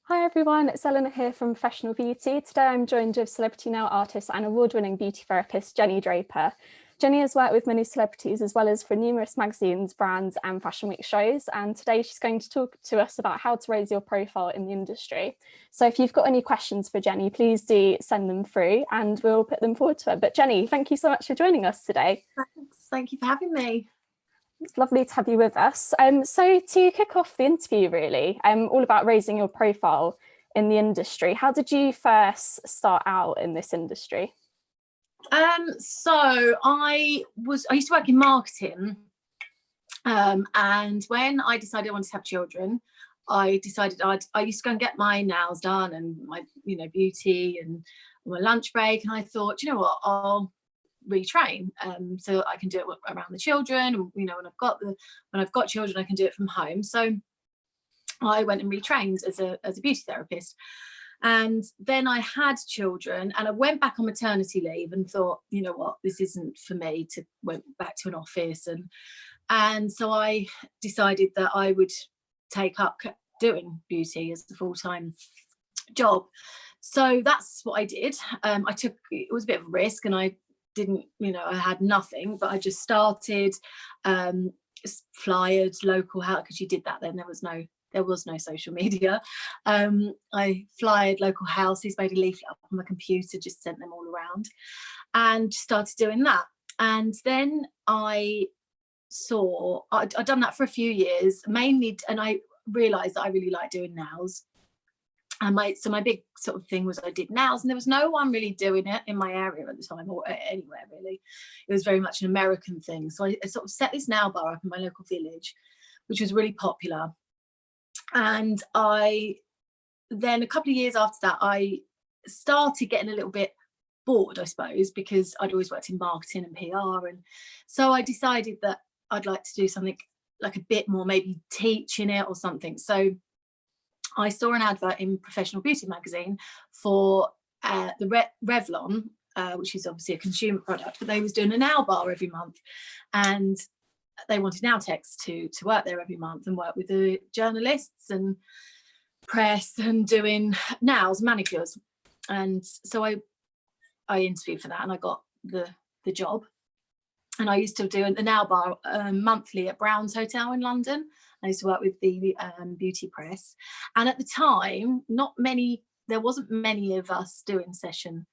Hi everyone, it's Eleanor here from Professional Beauty. Today I'm joined with celebrity nail artist and award-winning beauty therapist JennI Draper. JennI has worked with many celebrities as well as for numerous magazines, brands and fashion week shows, and today she's going to talk to us about how to raise your profile in the industry. So if you've got any questions for JennI, please do send them through and we'll put them forward to her. But JennI, thank you so much for joining us today. Thanks. Thank you for having me. It's lovely to have you with us. So to kick off the interview, really, all about raising your profile in the industry. How did you first start out in this industry? So I used to work in marketing, and when I decided I wanted to have children, I decided I used to go and get my nails done and my beauty and my lunch break, and I thought, you know what, I'll retrain so I can do it around the children. When I've got children, I can do it from home. So I went and retrained as a beauty therapist, and then I had children and I went back on maternity leave and thought, you know what, this isn't for me. Went back to an office, and so I decided that I would take up doing beauty as a full-time job. So that's what I did. It was a bit of a risk, and I didn't, I had nothing, but I just started, flyered local house, because you did that then, there was no social media. I flyered local houses, made a leaflet up on my computer, just sent them all around and started doing that. And then I'd done that for a few years mainly, and I realized that I really like doing nails. And my big sort of thing was I did nails, and there was no one really doing it in my area at the time, or anywhere really. It was very much an American thing. So I sort of set this nail bar up in my local village, which was really popular. And then a couple of years after that, I started getting a little bit bored, I suppose, because I'd always worked in marketing and PR. And so I decided that I'd like to do something like a bit more, maybe teaching it or something. So I saw an advert in Professional Beauty magazine for the Revlon, which is obviously a consumer product, but they was doing a nail bar every month, and they wanted nail techs to work there every month and work with the journalists and press and doing nails, manicures. And so I interviewed for that, and I got the job. And I used to do the nail bar monthly at Brown's Hotel in London. I used to work with the beauty press. And at the time, there wasn't many of us doing session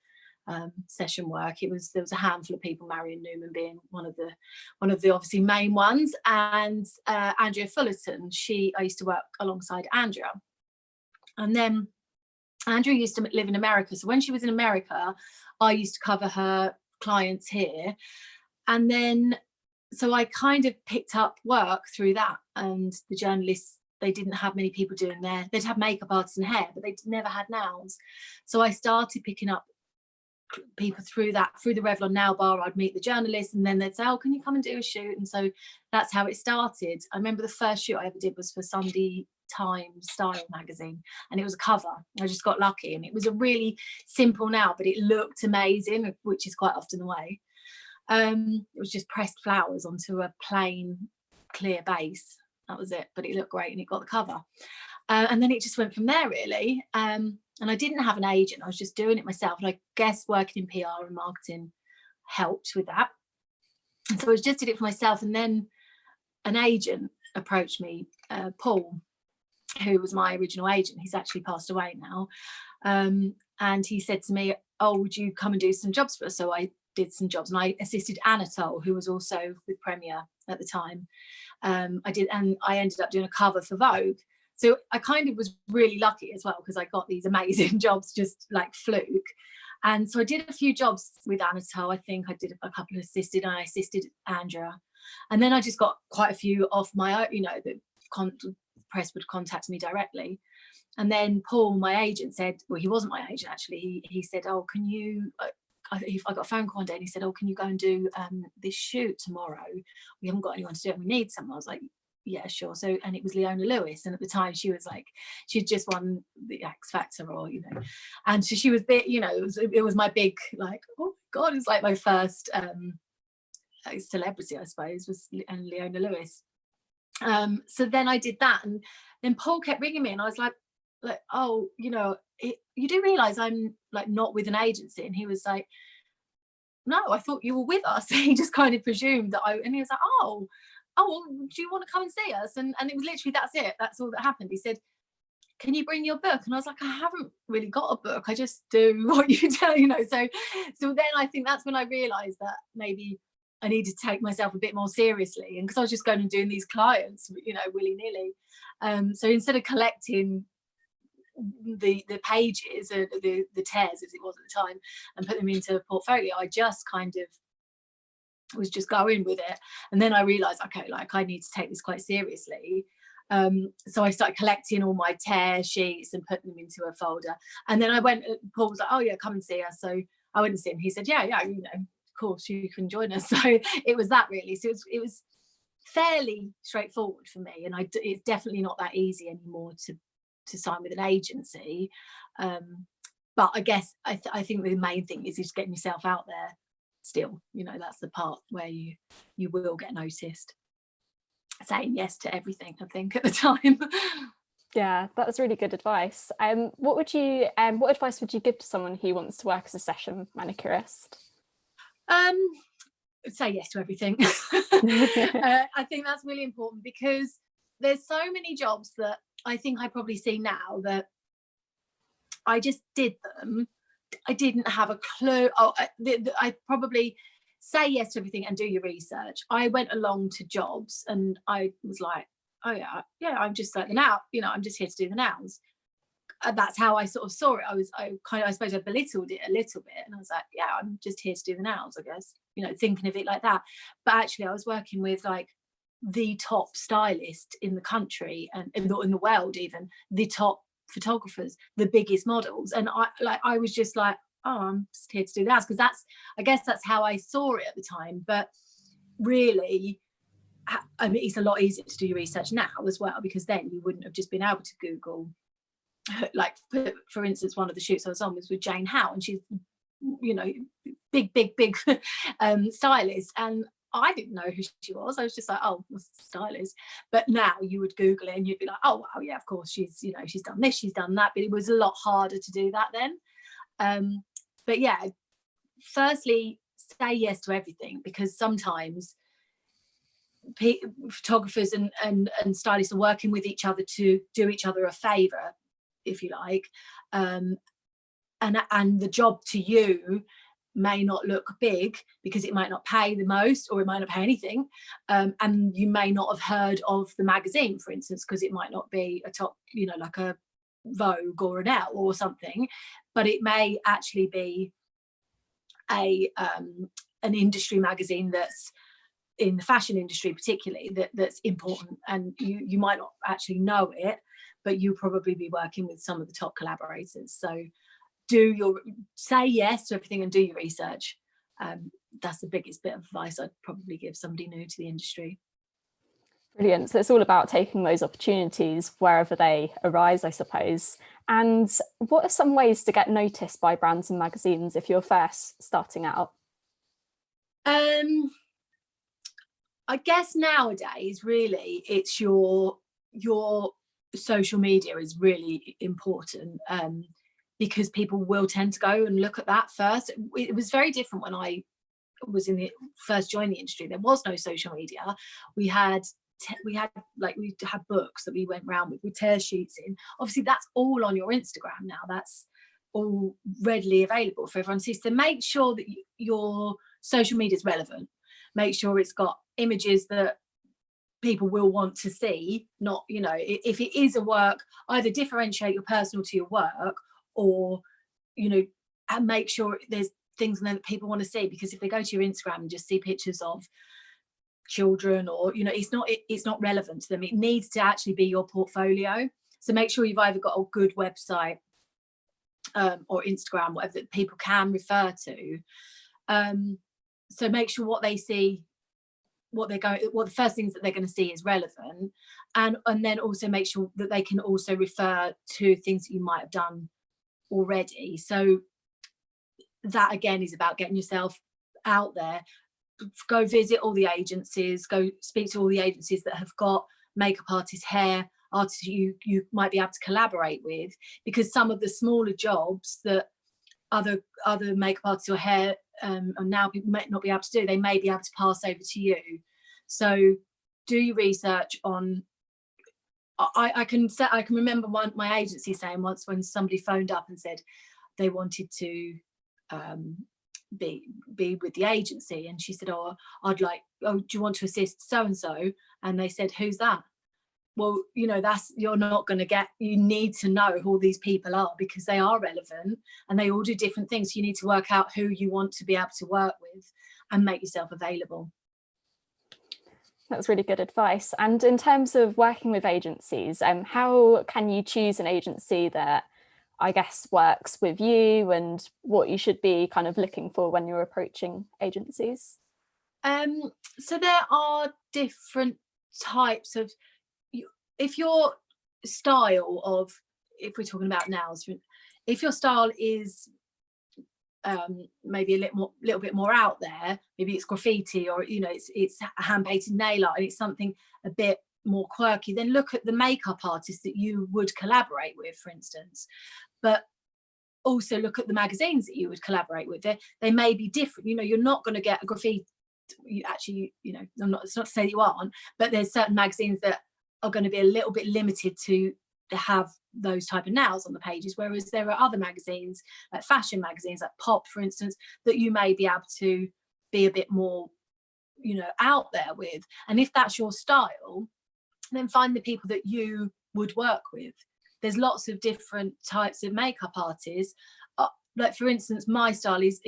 work. There was a handful of people, Marion Newman being one of the obviously main ones. And Andrea Fullerton, I used to work alongside Andrea. And then Andrea used to live in America. So when she was in America, I used to cover her clients here. And then, so I kind of picked up work through that. And the journalists, they didn't have many people doing they'd have makeup artists and hair, but they never had nails. So I started picking up people through the Revlon nail bar. I'd meet the journalists, and then they'd say, oh, can you come and do a shoot? And so that's how it started. I remember the first shoot I ever did was for Sunday Times Style magazine, and it was a cover. I just got lucky, and it was a really simple nail, but it looked amazing, which is quite often the way. It was just pressed flowers onto a plain clear base. That was it, but it looked great and it got the cover. And then it just went from there, really. And I didn't have an agent. I was just doing it myself. And I guess working in PR and marketing helped with that. And so I just did it for myself. And then an agent approached me, Paul, who was my original agent. He's actually passed away now. And he said to me, oh, would you come and do some jobs for us? So I did some jobs, and I assisted Anatole, who was also with Premier at the time. I ended up doing a cover for Vogue. So I kind of was really lucky as well, because I got these amazing jobs just like fluke. And so I did a few jobs with Anatole. I think I did a couple assisted, and I assisted Andrea. And then I just got quite a few off my own, the press would contact me directly. And then Paul, my agent, said, well, he wasn't my agent actually. He said, oh, can you, I got a phone call one day, and he said, oh, can you go and do this shoot tomorrow? We haven't got anyone to do it. We need someone. I was like, yeah, sure. So, and it was Leona Lewis. And at the time she was like, she'd just won the X Factor, or, and so she was big, it was my big, like, oh God, it was like my first celebrity, I suppose, was Leona Lewis. So then I did that, and then Paul kept ringing me, and I was like, like, oh, you know, you do realize I'm like not with an agency. And he was like, no, I thought you were with us. He just kind of presumed that and he was like, oh, well, do you want to come and see us? And it was literally, that's it. That's all that happened. He said, can you bring your book? And I was like, I haven't really got a book. I just do what you do, you know. So then I think that's when I realized that maybe I needed to take myself a bit more seriously. And because I was just going and doing these clients, you know, willy-nilly. So instead of collecting the pages, the tears as it was at the time, and put them into a portfolio, I just kind of was just going with it. And then I realized, okay, like I need to take this quite seriously. So I started collecting all my tear sheets and putting them into a folder. And then Paul was like, oh yeah, come and see us. So I went and see him. He said, yeah, you know, of course you can join us. So it was that really. So it was fairly straightforward for me. And it's definitely not that easy anymore to sign with an agency. But I guess I think the main thing is just getting yourself out there still. You know, that's the part where you will get noticed. Saying yes to everything, I think, at the time. Yeah, that was really good advice. What advice would you give to someone who wants to work as a session manicurist? Say yes to everything. I think that's really important, because there's so many jobs that I think I probably see now that I just did them. I didn't have a clue. I probably say yes to everything and do your research. I went along to jobs and I was like, oh yeah, I'm just like the nail, you know, I'm just here to do the nails. And that's how I sort of saw it. I suppose I belittled it a little bit, and I was like, yeah, I'm just here to do the nails, I guess, you know, thinking of it like that. But actually I was working with like the top stylist in the country and in the world, even the top photographers, the biggest models. And I was just like, oh, I'm just here to do that, because I guess that's how I saw it at the time. But really, I mean, it's a lot easier to do your research now as well, because then you wouldn't have just been able to Google, like, for instance, one of the shoots I was on was with Jane Howe, and she's, you know, big stylist, and I didn't know who she was. I was just like, oh, stylist. But now you would Google it and you'd be like, oh wow, yeah, of course, she's, you know, she's done this, she's done that. But it was a lot harder to do that then. But yeah, firstly, say yes to everything, because sometimes photographers and stylists are working with each other to do each other a favor, if you like, and the job to you may not look big because it might not pay the most, or it might not pay anything, and you may not have heard of the magazine, for instance, because it might not be a top, you know, like a Vogue or an Elle or something, but it may actually be an industry magazine that's in the fashion industry particularly, that's important, and you might not actually know it, but you'll probably be working with some of the top collaborators. So say yes to everything and do your research. That's the biggest bit of advice I'd probably give somebody new to the industry. Brilliant. So it's all about taking those opportunities wherever they arise, I suppose. And what are some ways to get noticed by brands and magazines if you're first starting out? I guess nowadays, really, it's your social media is really important, because people will tend to go and look at that first. It was very different when I was first joined the industry. There was no social media. We had books that we went around with tear sheets in. Obviously that's all on your Instagram now. That's all readily available for everyone to see. So make sure that your social media is relevant. Make sure it's got images that people will want to see. Not, you know, if it is a work, either differentiate your personal to your work, or, you know, and make sure there's things in there that people want to see. Because if they go to your Instagram and just see pictures of children, or, you know, it's not relevant to them. It needs to actually be your portfolio. So make sure you've either got a good website, or Instagram, whatever, that people can refer to. So make sure what they see, what the first things that they're going to see is relevant, and then also make sure that they can also refer to things that you might have done already. So that again is about getting yourself out there. Go visit all the agencies, go speak to all the agencies that have got makeup artist, hair artists you might be able to collaborate with, because some of the smaller jobs that other makeup artists or hair and now people might not be able to do, they may be able to pass over to you. So do your research on. I can remember my agency saying once, when somebody phoned up and said they wanted to be with the agency, and she said, oh, do you want to assist so and so? And they said, who's that? Well, you know, you're not going to get, you need to know who all these people are, because they are relevant and they all do different things. You need to work out who you want to be able to work with and make yourself available. That's really good advice. And in terms of working with agencies, how can you choose an agency that, I guess, works with you, and what you should be kind of looking for when you're approaching agencies? So there are different types of, if your style of, if we're talking about nails, if your style is maybe a little bit more out there, maybe it's graffiti, or you know, it's a hand painted nail art and it's something a bit more quirky, then look at the makeup artists that you would collaborate with, for instance. But also look at the magazines that you would collaborate with. They may be different. You know, you're not going to get a graffiti, you know, it's not to say that you aren't, but there's certain magazines that are going to be a little bit limited to have those type of nails on the pages, whereas there are other magazines, like fashion magazines like Pop, for instance, that you may be able to be a bit more, you know, out there with. And if that's your style, then find the people that you would work with. There's lots of different types of makeup artists. Like for instance, my style is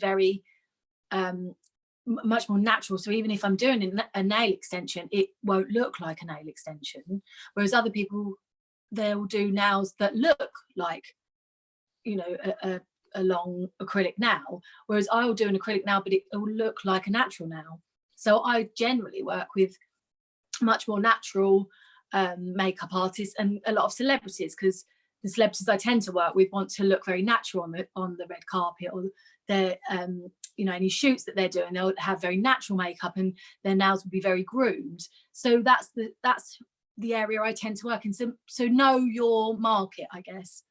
very much more natural. So even if I'm doing a nail extension, it won't look like a nail extension. Whereas other people, they'll do nails that look like, you know, a long acrylic nail. Whereas I will do an acrylic nail, but it will look like a natural nail. So I generally work with much more natural makeup artists and a lot of celebrities, because the celebrities I tend to work with want to look very natural on the red carpet, or their you know, any shoots that they're doing, they'll have very natural makeup and their nails will be very groomed. So that's the area I tend to work in. So know your market, I guess.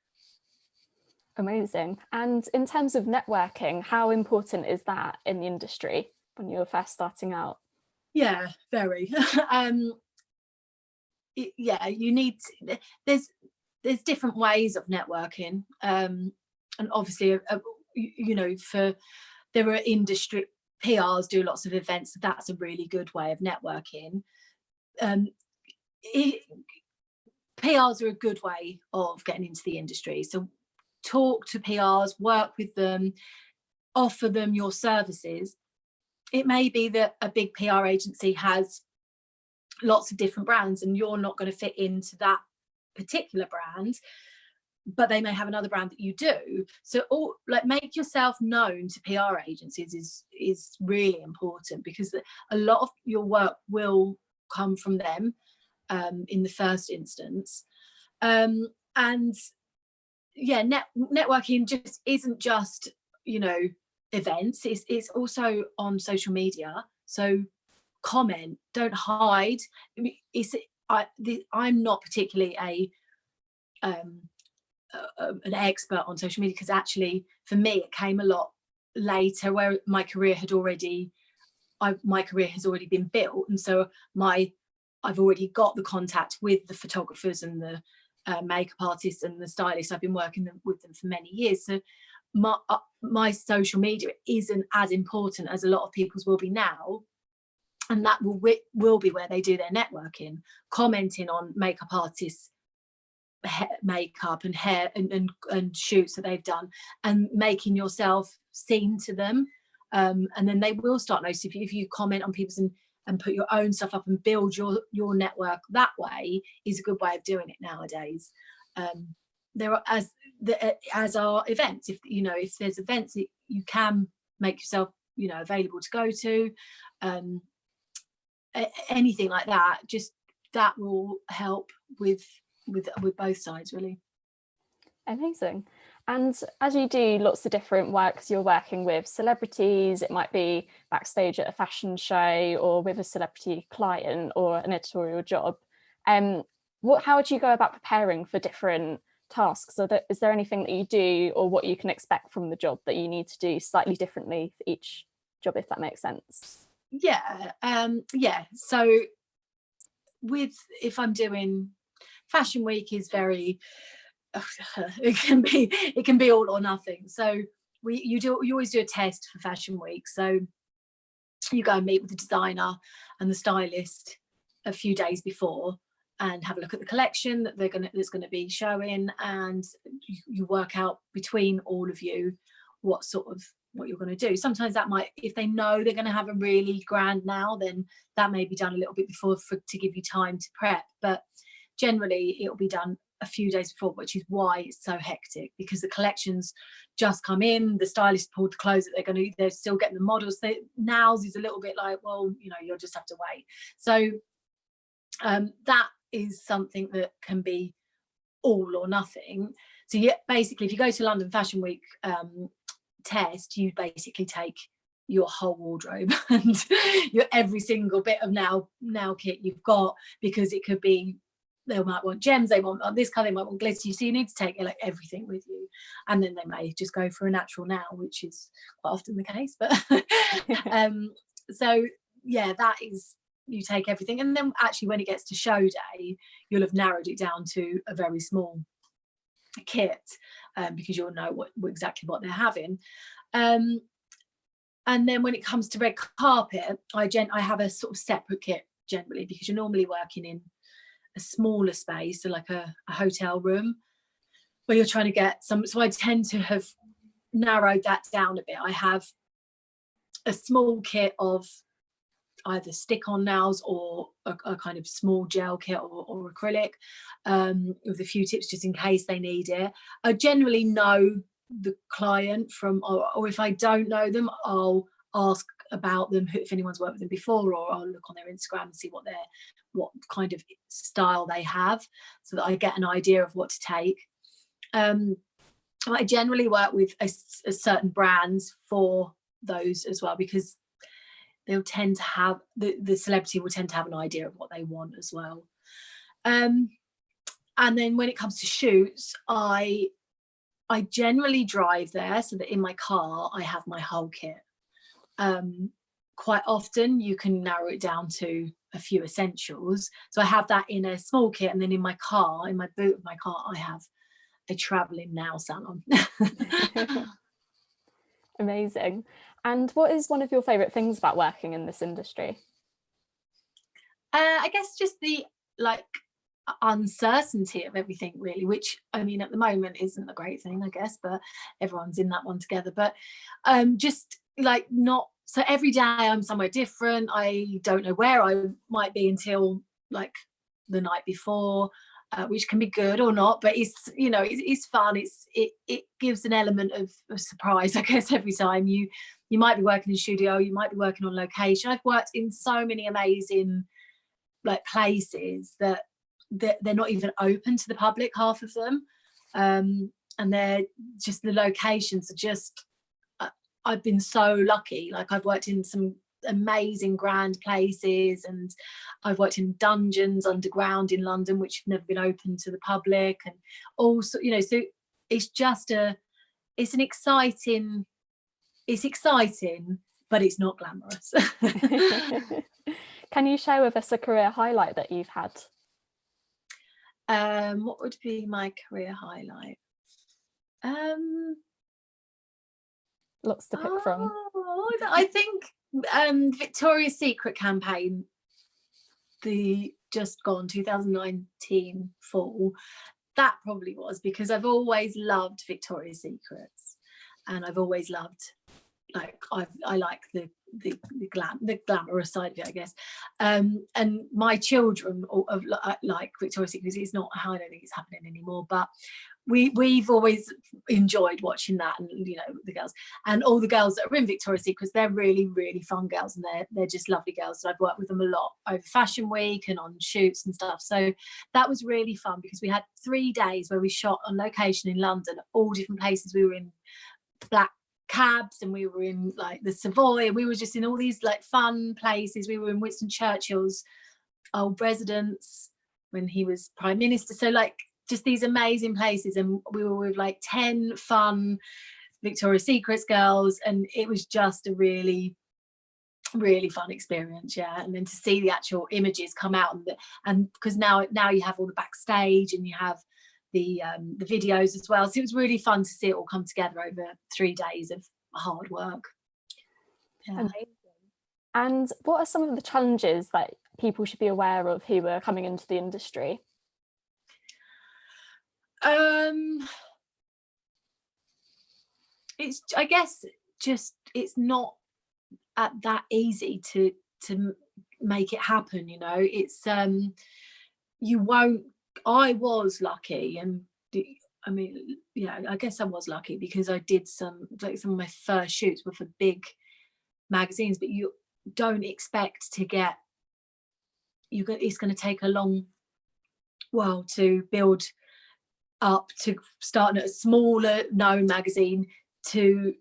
Amazing. And in terms of networking, how important is that in the industry when you're first starting out? Yeah, very. Yeah, you need to, there's different ways of networking, and obviously you know, there are industry PRs do lots of events, so that's a really good way of networking. PRs are a good way of getting into the industry, so talk to PRs, work with them, offer them your services. It may be that a big PR agency has lots of different brands and you're not going to fit into that particular brand, but they may have another brand that you do. So make yourself known to PR agencies is really important, because a lot of your work will come from them in the first instance. And yeah, networking just isn't just, you know, events, it's also on social media. So comment, don't hide. I'm not particularly an expert on social media, because actually for me it came a lot later, where my career has already been built, and so I've already got the contact with the photographers and the makeup artists and the stylists. I've been working with them for many years, so my social media isn't as important as a lot of people's will be now, and that will be where they do their networking, commenting on makeup artists' makeup and hair and shoots that they've done, and making yourself seen to them, and then they will start noticing if you comment on people's and put your own stuff up and build your network that way, is a good way of doing it nowadays. There are as are events. If you know, if there's events that you can make yourself, you know, available to go to, anything like that, just that will help with both sides, really. Amazing. And as you do lots of different works, you're working with celebrities, it might be backstage at a fashion show or with a celebrity client or an editorial job. How do you go about preparing for different tasks? Is there anything that you do or what you can expect from the job that you need to do slightly differently for each job, if that makes sense? Yeah, so if I'm doing Fashion Week is very it can be all or nothing. So you always do a test for Fashion Week. So you go and meet with the designer and the stylist a few days before and have a look at the collection that that's going to be showing, and you work out between all of you what you're going to do. Sometimes that might, if they know they're going to have a really grand now, then that may be done a little bit before to give you time to prep, but generally it'll be done a few days before, which is why it's so hectic, because the collections just come in, the stylist pulled the clothes that they're still getting the models. Nows is a little bit like, well, you'll just have to wait. So that is something that can be all or nothing. So basically, if you go to London Fashion Week test, you basically take your whole wardrobe and your every single bit of now kit you've got, because it could be, they might want gems, they want this colour, they might want glitter. So you need to take everything with you, and then they may just go for a natural now, which is quite often the case. But so yeah, that is, you take everything, and then actually when it gets to show day, you'll have narrowed it down to a very small kit, because you'll know exactly what they're having. And then when it comes to red carpet, I have a sort of separate kit generally, because you're normally working in a smaller space, so like a hotel room, where you're trying to get some. So I tend to have narrowed that down a bit. I have a small kit of either stick-on nails or a kind of small gel kit or acrylic, with a few tips just in case they need it. I generally know the client or if I don't know them, I'll ask about them, if anyone's worked with them before, or I'll look on their Instagram and see what kind of style they have, so that I get an idea of what to take. I generally work with a certain brands for those as well, because they'll tend to have, the celebrity will tend to have an idea of what they want as well. And then when it comes to shoots, I generally drive there, so that in my car I have my whole kit. Quite often you can narrow it down to a few essentials, so I have that in a small kit, and then in my car, in my boot of my car, I have a traveling nail salon. Amazing. And what is one of your favorite things about working in this industry? I guess just the uncertainty of everything, really, which I mean at the moment isn't a great thing, I guess, but everyone's in that one together. But just not, so every day I'm somewhere different. I don't know where I might be until the night before, which can be good or not, but it's fun. It gives an element of surprise, I guess, every time. You might be working in studio, you might be working on location. I've worked in so many amazing places that they're not even open to the public, half of them, and they're just, the locations are just, I've been so lucky. I've worked in some amazing grand places, and I've worked in dungeons underground in London which have never been open to the public, and also so it's just it's exciting, but it's not glamorous. Can you share with us a career highlight that you've had? What would be my career highlight? Lots to pick from. I think Victoria's Secret campaign, the just gone 2019 fall, that probably was, because I've always loved Victoria's Secrets, and I've always loved, I like the glamorous side of it, I guess. And my children like Victoria's Secret. It's not, I don't think it's happening anymore, but we've always enjoyed watching that, and the girls, and all the girls that are in Victoria's Secret, they're really, really fun girls, and they're just lovely girls, and I've worked with them a lot over Fashion Week and on shoots and stuff. So that was really fun, because we had 3 days where we shot on location in London, all different places. We were in black cabs, and we were in the Savoy, and we were just in all these fun places. We were in Winston Churchill's old residence, when he was Prime Minister. So like just these amazing places, and we were with like 10 fun Victoria's Secrets girls, and it was just a really fun experience. Yeah. And then to see the actual images come out, and because now you have all the backstage and you have the videos as well, so it was really fun to see it all come together over 3 days of hard work. Yeah. Amazing. And what are some of the challenges that people should be aware of who are coming into the industry? It's, I guess, just it's not that easy to make it happen, you know. It's you won't. I was lucky, and I mean, yeah, I guess I was lucky because I did some of my first shoots were for big magazines, but you don't expect to get, it's going to take a long while to build up to starting at a smaller known magazine to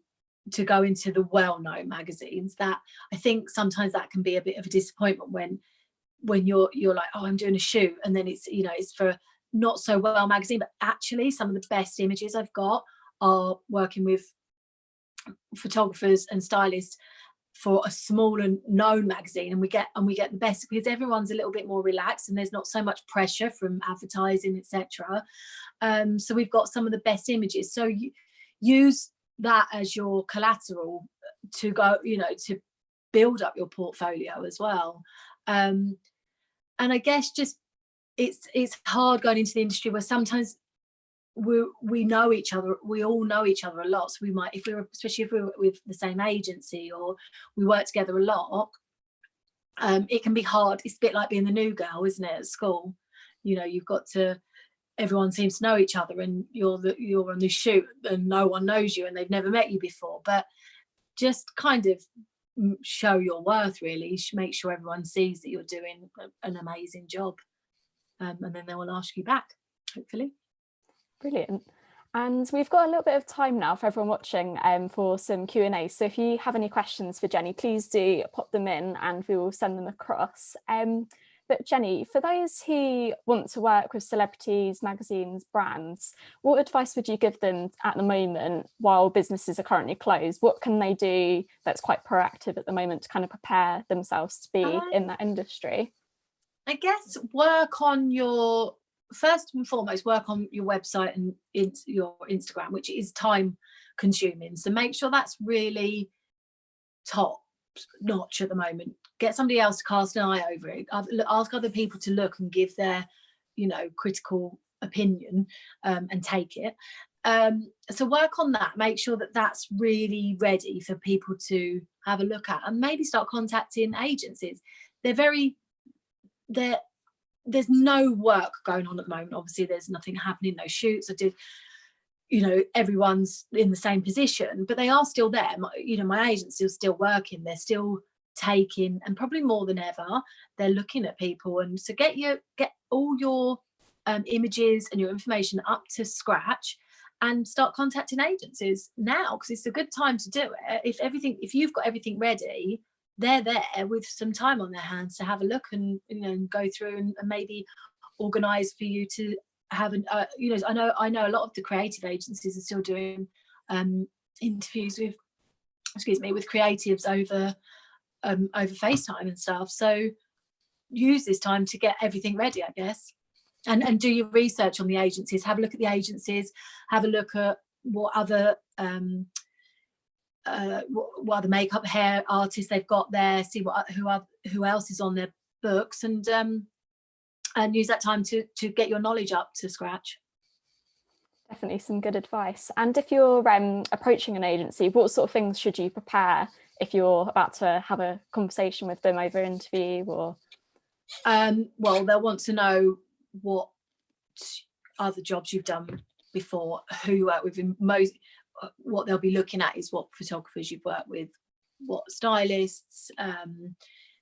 go into the well-known magazines. That I think sometimes that can be a bit of a disappointment when you're like, oh, I'm doing a shoot, and then it's, you know, it's for not so well magazine, but actually some of the best images I've got are working with photographers and stylists for a small and known magazine, and we get the best because everyone's a little bit more relaxed and there's not so much pressure from advertising, etc. So we've got some of the best images, so you use that as your collateral to go, you know, to build up your portfolio as well. And I guess just it's hard going into the industry where sometimes we know each other, we all know each other a lot, so we might, especially if we were with the same agency or we work together a lot, it can be hard. It's a bit like being the new girl, isn't it, at school? You know, you've got to, everyone seems to know each other, and you're on the shoot and no one knows you and they've never met you before. But just kind of show your worth, really. Make sure everyone sees that you're doing an amazing job, and then they will ask you back, hopefully. Brilliant. And we've got a little bit of time now for everyone watching for some Q&A. So if you have any questions for JennI, please do pop them in and we will send them across. But JennI, for those who want to work with celebrities, magazines, brands, what advice would you give them at the moment while businesses are currently closed? What can they do that's quite proactive at the moment to kind of prepare themselves to be in that industry? I guess first and foremost, work on your website and your Instagram, which is time consuming. So make sure that's really top notch at the moment. Get somebody else to cast an eye over it. Ask other people to look and give their, you know, critical opinion, and take it. So work on that. Make sure that that's really ready for people to have a look at, and maybe start contacting agencies. There's no work going on at the moment. Obviously, there's nothing happening, no shoots. You know, everyone's in the same position, but they are still there. My agency is still working. They're still taking, and probably more than ever, they're looking at people. And so get all your images and your information up to scratch, and start contacting agencies now, because it's a good time to do it. If you've got everything ready, they're there with some time on their hands to have a look and, you know, go through and maybe organise for you to have you know, I know a lot of the creative agencies are still doing interviews with creatives over FaceTime and stuff. So use this time to get everything ready, I guess, and do your research on the agencies. Have a look at the agencies. Have a look at what other makeup, hair artists they've got there. See who else is on their books, and use that time to get your knowledge up to scratch. Definitely some good advice. And if you're approaching an agency, what sort of things should you prepare if you're about to have a conversation with them over interview? Or well, they'll want to know what other jobs you've done before, who you work with. What they'll be looking at is what photographers you've worked with, what stylists,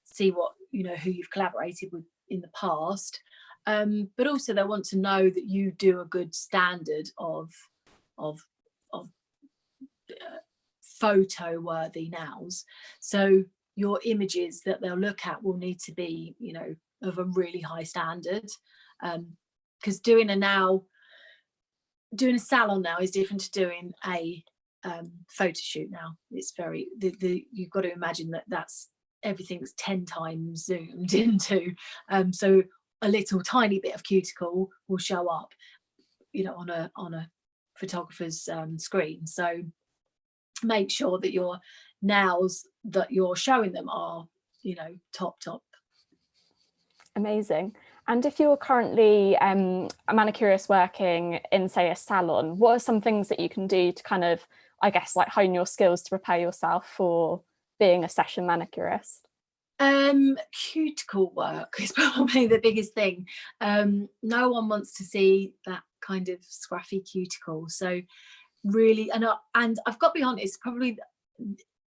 see what, you know, who you've collaborated with in the past, but also they want to know that you do a good standard of photo worthy nows. So your images that they'll look at will need to be, you know, of a really high standard, because doing a salon now is different to doing a photo shoot now. It's very you've got to imagine that's everything's 10 times zoomed into, so a little tiny bit of cuticle will show up, on a photographer's screen. So make sure that your nails that you're showing them are, top. Amazing. And if you're currently a manicurist working in, say, a salon, what are some things that you can do to kind of, I guess, like hone your skills to prepare yourself for being a session manicurist? Cuticle work is probably the biggest thing. No one wants to see that kind of scruffy cuticle. So really, and I've got to be honest, probably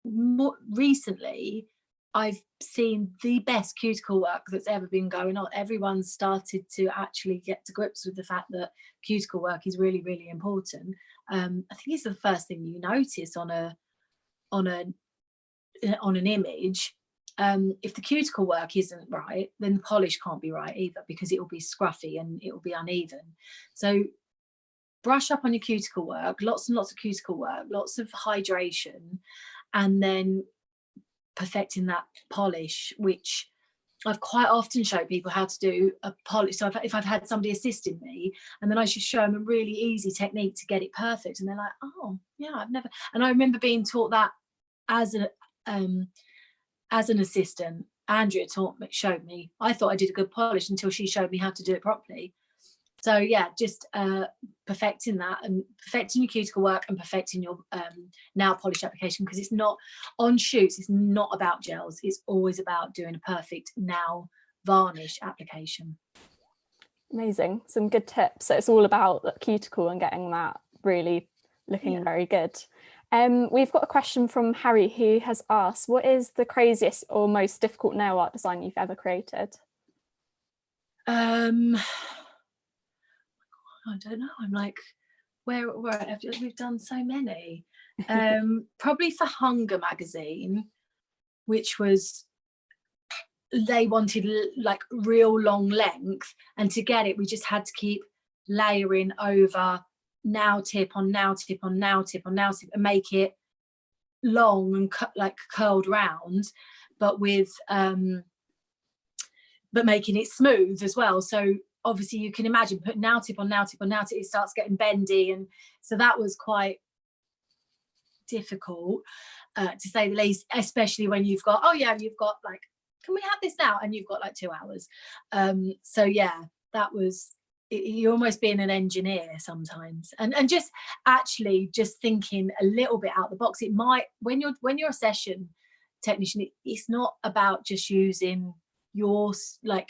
more recently, I've seen the best cuticle work that's ever been going on. Everyone's started to actually get to grips with the fact that cuticle work is really, really important. I think it's the first thing you notice on an image. If the cuticle work isn't right, then the polish can't be right either, because it will be scruffy and it will be uneven. So brush up on your cuticle work, lots and lots of cuticle work, lots of hydration, and then perfecting that polish, which I've quite often showed people how to do a polish. So if I've had somebody assisting me, and then I should show them a really easy technique to get it perfect, and they're like, oh yeah, I've never. And I remember being taught that as an assistant. Andrea showed me. I thought I did a good polish until she showed me how to do it properly. So yeah, just perfecting that, and perfecting your cuticle work, and perfecting your nail polish application, because it's not on shoots, it's not about gels, it's always about doing a perfect nail varnish application. Amazing, some good tips. So it's all about the cuticle and getting that really looking very good. We've got a question from Harry, who has asked, what is the craziest or most difficult nail art design you've ever created? I don't know. I'm like, where we've done so many. Probably for Hunger magazine, which was, they wanted like real long length, and to get it we just had to keep layering over nail tip on nail tip on nail tip on nail tip, and make it long and like curled round, but with but making it smooth as well. So obviously you can imagine putting nail tip on nail tip on nail tip, it starts getting bendy, and so that was quite difficult, to say the least, especially when you've got, you've got like, can we have this now, and you've got like 2 hours. So yeah, that was, you're almost being an engineer sometimes, and just actually just thinking a little bit out the box. It might, when you're a session technician, it's not about just using your, like,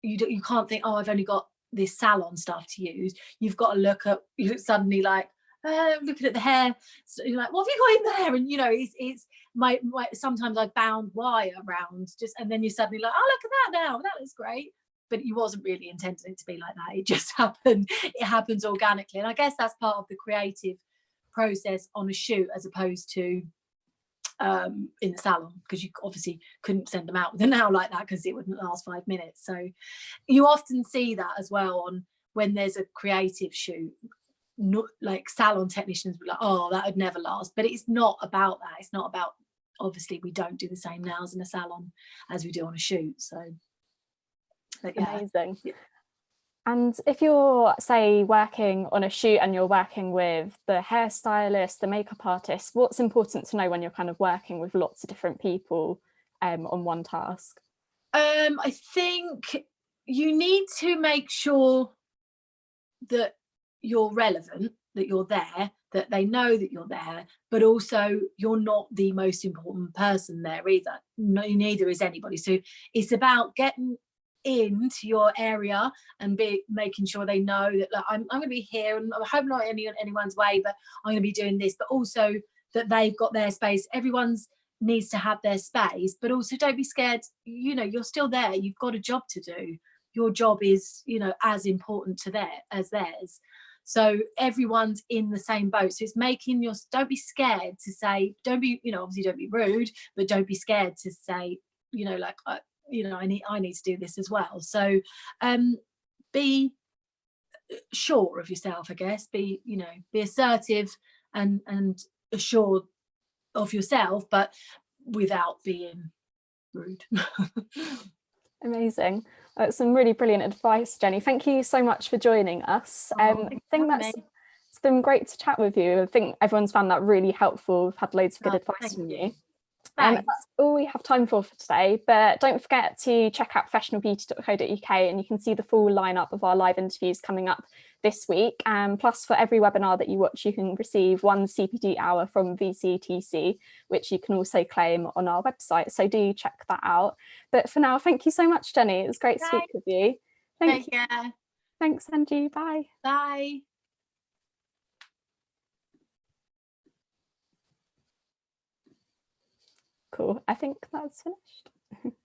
you can't think, oh, I've only got this salon stuff to use. You've got to look at, you suddenly like, looking at the hair, so you're like, what have you got in there? And it's my sometimes I bound wire around just, and then you're suddenly like, oh, look at that now, that looks great. But you wasn't really intending it to be like that. It just happened. It happens organically, and I guess that's part of the creative process on a shoot, as opposed to in the salon, because you obviously couldn't send them out with a nail like that, because it wouldn't last 5 minutes. So you often see that as well on when there's a creative shoot. Not like salon technicians be like, oh, that would never last, but it's not about that. It's not about, obviously we don't do the same nails in a salon as we do on a shoot. So yeah. Amazing. Yeah. And if you're, say, working on a shoot and you're working with the hairstylist, the makeup artist, what's important to know when you're kind of working with lots of different people on one task? I think you need to make sure that you're relevant, that you're there, that they know that you're there, but also you're not the most important person there either. No, neither is anybody. So it's about getting into your area and making sure they know that, like, I'm going to be here, and I hope not anyone's way, but I'm going to be doing this, but also that they've got their space. Everyone's needs to have their space, but also don't be scared. You're still there. You've got a job to do. Your job is, as important to as theirs. So everyone's in the same boat. So it's making don't be scared to say, obviously don't be rude, but don't be scared to say, I need to do this as well. So be sure of yourself, I guess. Be assertive and assured of yourself, but without being rude. Amazing. That's some really brilliant advice, Jenny. Thank you so much for joining us. I think it's been great to chat with you. I think everyone's found that really helpful. We've had loads of good advice from you. That's all we have time for today, but don't forget to check out professionalbeauty.co.uk and you can see the full lineup of our live interviews coming up this week. Plus, for every webinar that you watch, you can receive 1 CPD hour from VCTC, which you can also claim on our website. So do check that out. But for now, thank you so much, Jenny. It was great to speak with you. Thank you. Thanks, Angie. Bye. Bye. Cool. I think that's finished.